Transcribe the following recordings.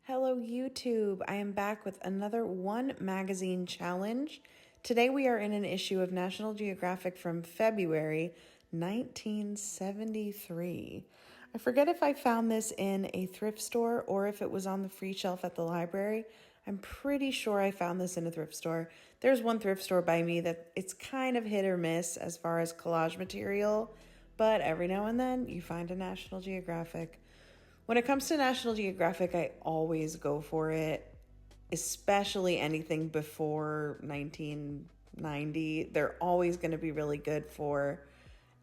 Hello YouTube, I am back with another One Magazine challenge. Today we are in an issue of National Geographic from February 1973. I forget if I found this in a thrift store or if it was on the free shelf at the library. I'm pretty sure I found this in a thrift store. There's one thrift store by me that it's kind of hit or miss as far as collage material, but every now and then you find a National Geographic. When it comes to National Geographic, I always go for it, especially anything before 1990. They're always going to be really good for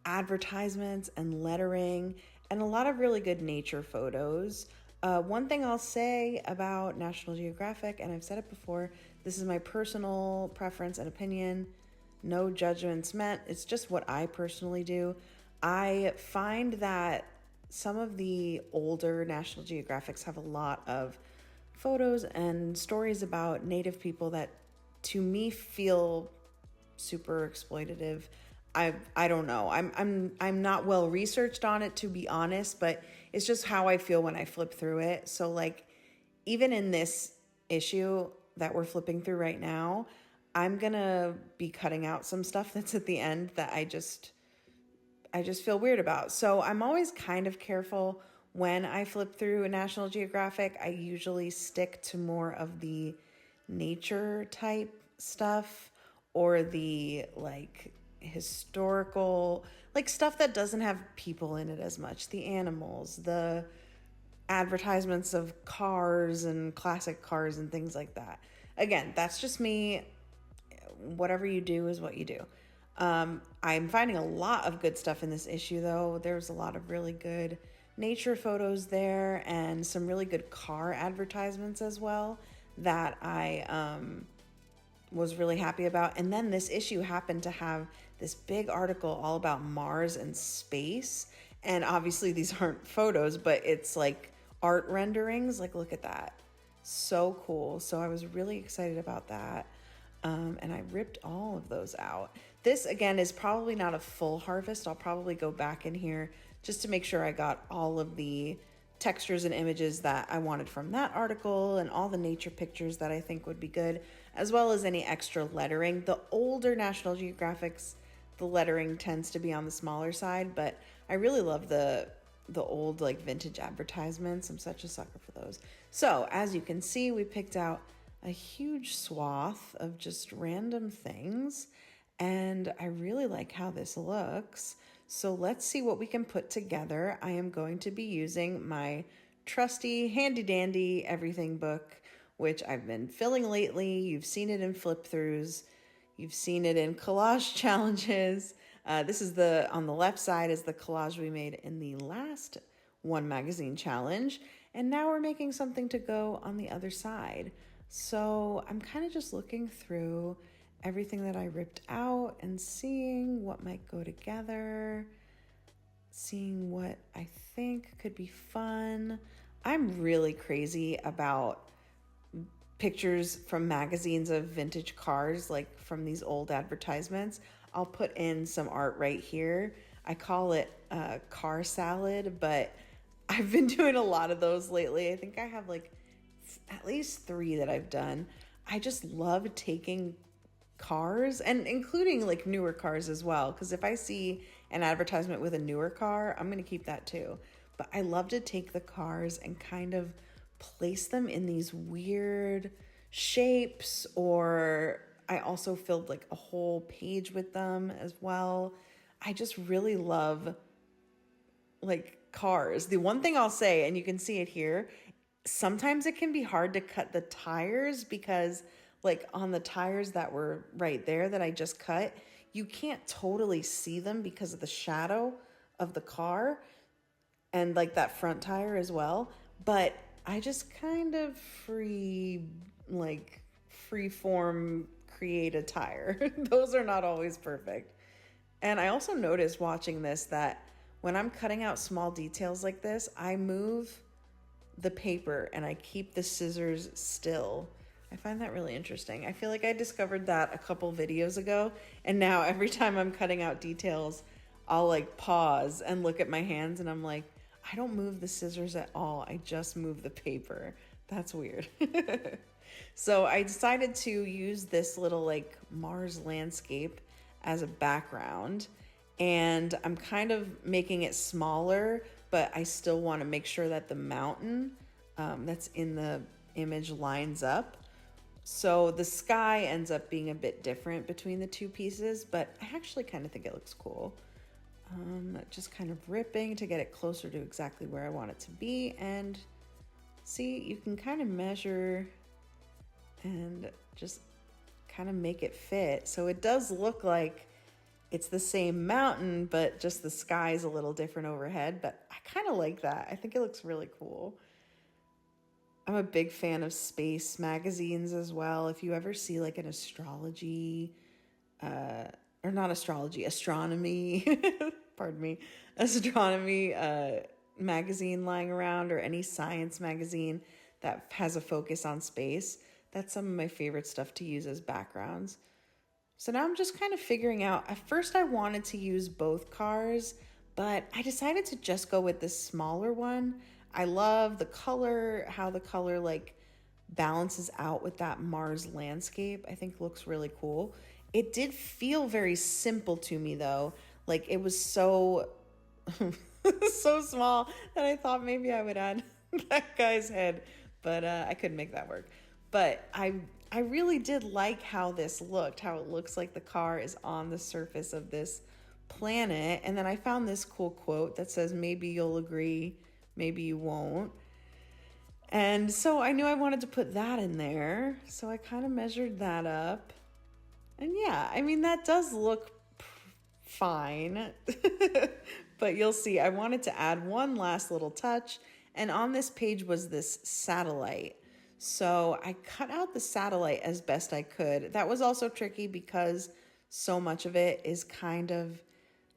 advertisements and lettering and a lot of really good nature photos. One thing I'll say about National Geographic, and I've said it before, this is my personal preference and opinion, no judgments meant. It's just what I personally do. I find that some of the older National Geographics have a lot of photos and stories about Native people that to me feel super exploitative. I don't know. I'm not well researched on it, to be honest, but it's just how I feel when I flip through it. So like even in this issue that we're flipping through right now, I'm gonna be cutting out some stuff that's at the end that I just feel weird about. So I'm always kind of careful when I flip through a National Geographic. I usually stick to more of the nature type stuff or the like historical, like stuff that doesn't have people in it as much. The animals, the advertisements of cars and classic cars and things like that. Again, that's just me. Whatever you do is what you do. I'm finding a lot of good stuff in this issue, though. There's a lot of really good nature photos there and some really good car advertisements as well that I was really happy about. And then this issue happened to have this big article all about Mars and space. And obviously these aren't photos, but it's like art renderings. Like, look at that. So cool. So I was really excited about that. And I ripped all of those out. This, again, is probably not a full harvest. I'll probably go back in here just to make sure I got all of the textures and images that I wanted from that article and all the nature pictures that I think would be good, as well as any extra lettering. The older National Geographics, the lettering tends to be on the smaller side, but I really love the old like vintage advertisements. I'm such a sucker for those. So as you can see, we picked out a huge swath of just random things, and I really like how this looks. So let's see what we can put together. I am going to be using my trusty handy dandy everything book, which I've been filling lately. You've seen it in flip throughs. You've seen it in collage challenges. This is on the left side is the collage we made in the last One Magazine challenge. And now we're making something to go on the other side. So I'm kind of just looking through everything that I ripped out and seeing what might go together, seeing what I think could be fun. I'm really crazy about pictures from magazines of vintage cars, like from these old advertisements. I'll put in some art right here. I call it car salad, but I've been doing a lot of those lately. I think I have like at least 3 that I've done. I just love taking cars and including like newer cars as well, because if I see an advertisement with a newer car, I'm going to keep that too. But I love to take the cars and kind of place them in these weird shapes, or I also filled like a whole page with them as well. I just really love like cars. The one thing I'll say, and you can see it here, sometimes it can be hard to cut the tires because like on the tires that were right there that I just cut, you can't totally see them because of the shadow of the car and like that front tire as well. But I just kind of free form create a tire. Those are not always perfect. And I also noticed watching this that when I'm cutting out small details like this, I move the paper and I keep the scissors still. I find that really interesting. I feel like I discovered that a couple videos ago, and now every time I'm cutting out details, I'll like pause and look at my hands and I'm like, I don't move the scissors at all. I just move the paper. That's weird. So I decided to use this little like Mars landscape as a background, and I'm kind of making it smaller, but I still want to make sure that the mountain that's in the image lines up. So the sky ends up being a bit different between the two pieces, but I actually kind of think it looks cool. Just kind of ripping to get it closer to exactly where I want it to be. And see, you can kind of measure and just kind of make it fit. So it does look like it's the same mountain, but just the sky's a little different overhead. But I kind of like that. I think it looks really cool. I'm a big fan of space magazines as well. If you ever see like an astrology, or not astrology, astronomy, pardon me, astronomy magazine lying around, or any science magazine that has a focus on space, that's some of my favorite stuff to use as backgrounds. So now I'm just kind of figuring out, at first I wanted to use both cars, but I decided to just go with this smaller one. I love the color, how the color like balances out with that Mars landscape. I think looks really cool. It did feel very simple to me though. Like it was so so small that I thought maybe I would add that guy's head, but I couldn't make that work. But I really did like how this looked, how it looks like the car is on the surface of this planet. And then I found this cool quote that says, maybe you'll agree, maybe you won't. And so I knew I wanted to put that in there. So I kind of measured that up. And yeah, I mean, that does look fine. But you'll see, I wanted to add one last little touch. And on this page was this satellite. So I cut out the satellite as best I could. That was also tricky because so much of it is kind of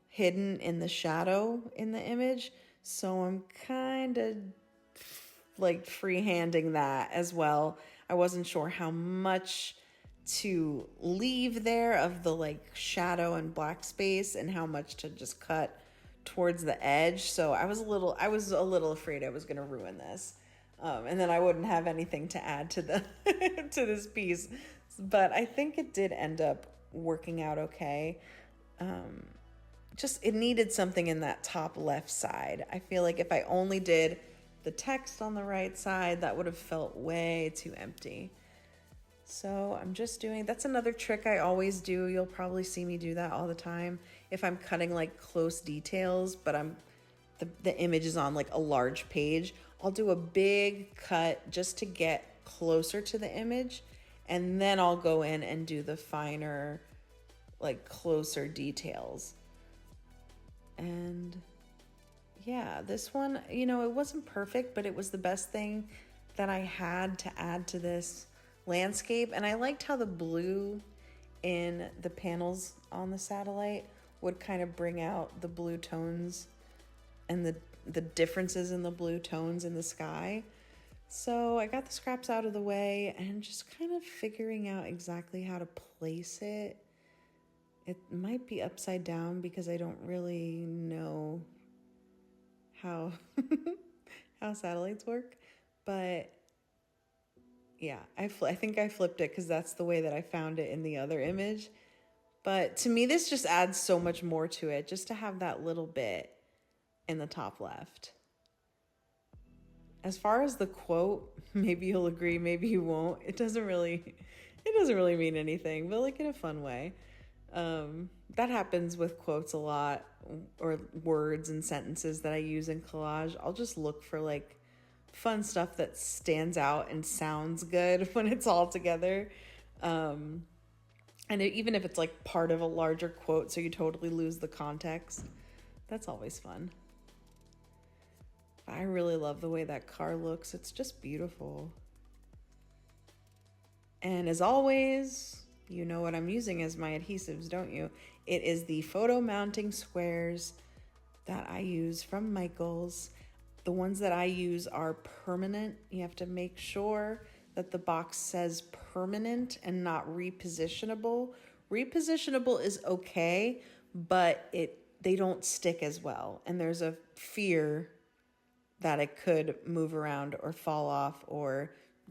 hidden in the shadow in the image. So I'm kind of like freehanding that as well. I wasn't sure how much to leave there of the like shadow and black space and how much to just cut towards the edge. So I was a little afraid I was going to ruin this. And then I wouldn't have anything to add to the to this piece. But I think it did end up working out okay. Just it needed something in that top left side. I feel like if I only did the text on the right side, that would have felt way too empty. So I'm just doing, that's another trick I always do. You'll probably see me do that all the time. If I'm cutting like close details, but the image is on like a large page, I'll do a big cut just to get closer to the image. And then I'll go in and do the finer, like closer details. And yeah, this one, you know, it wasn't perfect, but it was the best thing that I had to add to this landscape. And I liked how the blue in the panels on the satellite would kind of bring out the blue tones and the differences in the blue tones in the sky. So I got the scraps out of the way and just kind of figuring out exactly how to place it. It might be upside down because I don't really know how how satellites work, but yeah, I think I flipped it because that's the way that I found it in the other image. But to me, this just adds so much more to it, just to have that little bit in the top left. As far as the quote, maybe you'll agree, maybe you won't, it doesn't really mean anything, but like in a fun way. That happens with quotes a lot, or words and sentences that I use in collage. I'll just look for like fun stuff that stands out and sounds good when it's all together. And even if it's like part of a larger quote, so you totally lose the context, that's always fun. I really love the way that car looks. It's just beautiful. And as always, you know what I'm using as my adhesives, don't you? It is the photo mounting squares that I use from Michaels. The ones that I use are permanent. You have to make sure that the box says permanent and not repositionable. Repositionable is okay, but they don't stick as well. And there's a fear that it could move around or fall off or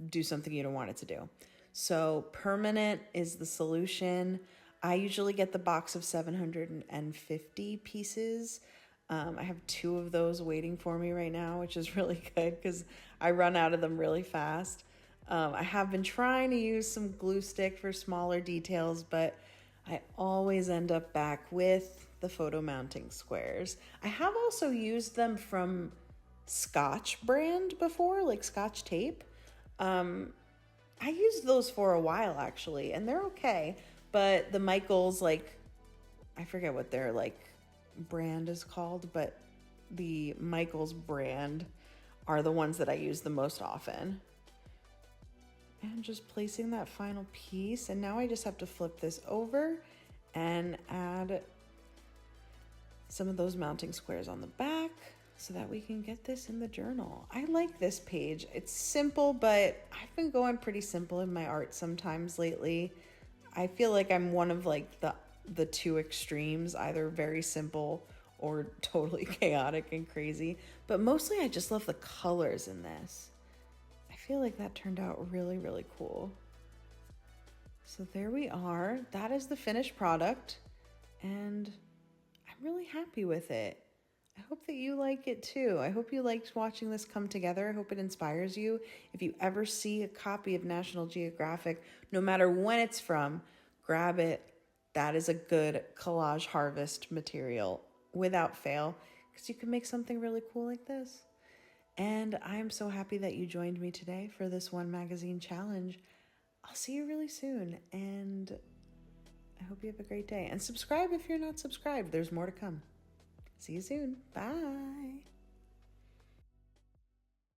do something you don't want it to do. So permanent is the solution. I usually get the box of 750 pieces. I have 2 of those waiting for me right now, which is really good because I run out of them really fast. I have been trying to use some glue stick for smaller details, but I always end up back with the photo mounting squares. I have also used them from Scotch brand before, like Scotch tape. I used those for a while actually, and they're okay. But the Michaels, like, I forget what their like brand is called, but the Michaels brand are the ones that I use the most often. And just placing that final piece, and now I just have to flip this over and add some of those mounting squares on the back so that we can get this in the journal. I like this page. It's simple, but I've been going pretty simple in my art sometimes lately. I feel like I'm one of like the 2 extremes, either very simple or totally chaotic and crazy. But mostly I just love the colors in this. I feel like that turned out really, really cool. So there we are. That is the finished product, and I'm really happy with it. I hope that you like it too. I hope you liked watching this come together. I hope it inspires you. If you ever see a copy of National Geographic, no matter when it's from, grab it. That is a good collage harvest material without fail, because you can make something really cool like this. And I'm so happy that you joined me today for this one magazine challenge. I'll see you really soon, and I hope you have a great day. And subscribe if you're not subscribed. There's more to come. See you soon. Bye.